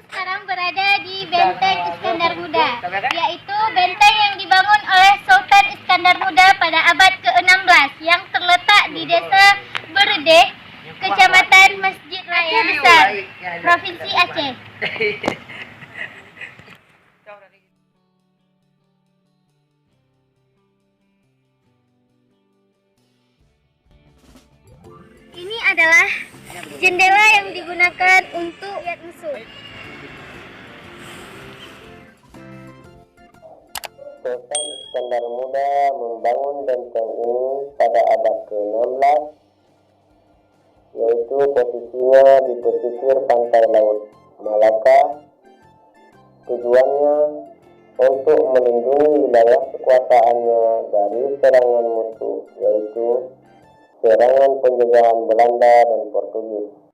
Sekarang berada di Benteng Iskandar Muda, yaitu benteng yang dibangun oleh Sultan Iskandar Muda pada abad ke-16 yang terletak di Desa Berdeh, Kecamatan Masjid Raya Besar, Provinsi Aceh. Ini adalah jendela yang digunakan untuk lihat musuh. Sultan Iskandar Muda membangun benteng ini pada abad ke-16, yaitu posisinya di pesisir pantai Laut Malaka. Tujuannya untuk melindungi wilayah kekuasaannya dari serangan musuh, yaitu serangan penjajahan Belanda dan Portugis.